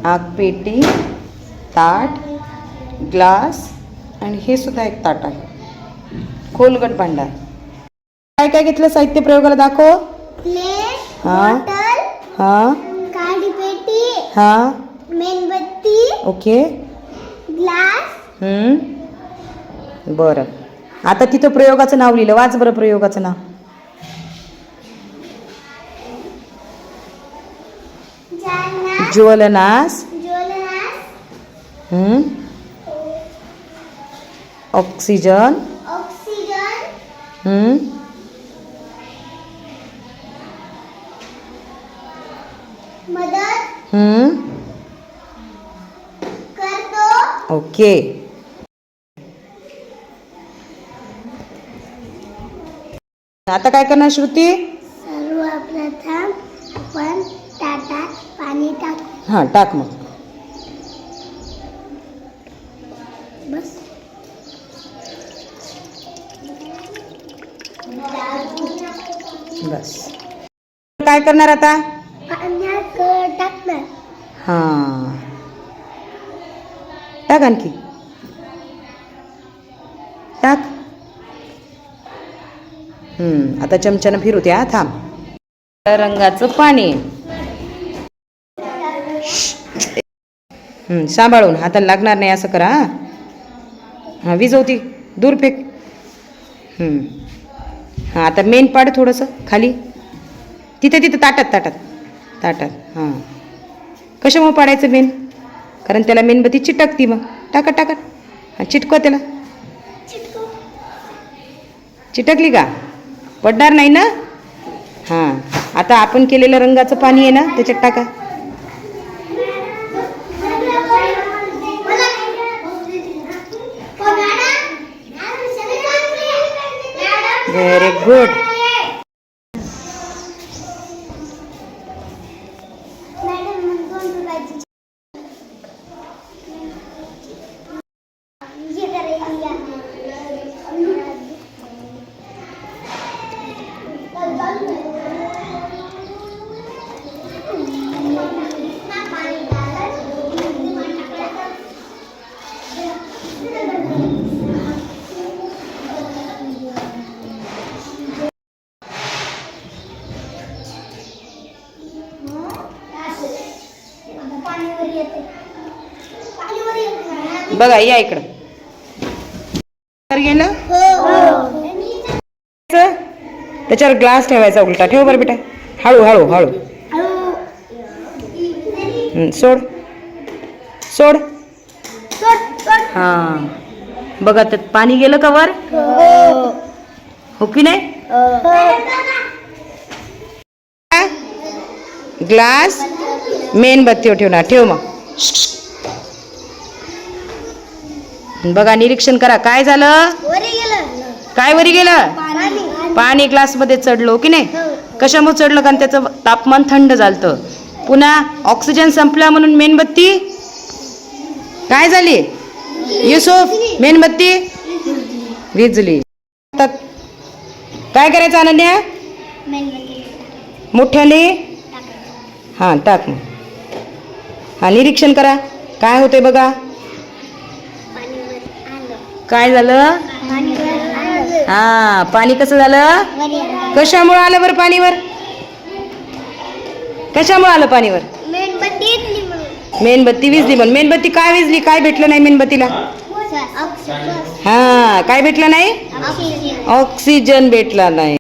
आगपेटी, ताट, ग्लास आणि हे सुद्धा एक ताट आहे. खोलगट भांडार. काय काय घेतलं साहित्य प्रयोगाला दाखव. प्लेट, हा बॉटल, हा काडीपेटी, हा मेणबत्ती, ओके. ग्लास. बरं. आता तिथं प्रयोगाचं नाव लिहिलं. वाच बरं प्रयोगाचं नाव. ज्वलनास, ऑक्सिजन, मदत करतो. ओके. आता काय करणार श्रुती. सर्वप्रथम आपण ताटात पाणी टाकू. हां टाक मग. बस. बस. काय करणार आता. पाण्यात टाकणार. हां टाक आणखी. टाक. आता चमच्यानं फिरवत्या. थांब. रंगाचं पाणी. सांभाळून. हाताला लागणार नाही असं करा. हां विजवती. दूर फेक. हां आता मेन पाड थोडंसं खाली. तिथं ताटात ताटात ताटात. हां कशामुळे पाडायचं मेन. कारण त्याला मेणबत्ती चिटकती. मग टाकत हां चिटकव त्याला. चिटकली का. पडणार नाही ना. हां आता आपण केलेलं रंगाचं पाणी आहे ना त्याच्यात टाका. Very good. बघा या इकडं. गेलं. त्याच्यावर ग्लास ठेवायचा उलटा. ठेव बरं बेटा. हळू हळू हळू. सोड सोड. हां बघा त्यात पाणी गेलं का वर. हो की नाही. ग्लास मेणबत्तीवर ठेवणार. ठेव मग. बघा निरीक्षण करा. काय झालं. काय वरी गेलं. पाणी ग्लासमध्ये चढलो की नाही. कशामुळे चढलं. कारण त्याचं तापमान थंड झालं. पुन्हा ऑक्सिजन संपला म्हणून मेणबत्ती काय झाली. युसुफ मेणबत्ती विजली. काय करायचं अनन्या. मोठ्याने. हां टाक मग. हां निरीक्षण करा. काय होते बघा. काय झालं. हां पाणी कसं झालं. कशामुळे आलं बरं पाणीवर. कशामुळे आलं पाणीवर. मेणबत्ती विजली म्हणून. मेणबत्ती काय विजली. काय भेटलं नाही मेणबत्तीला. हां काय भेटलं नाही. ऑक्सिजन भेटला नाही.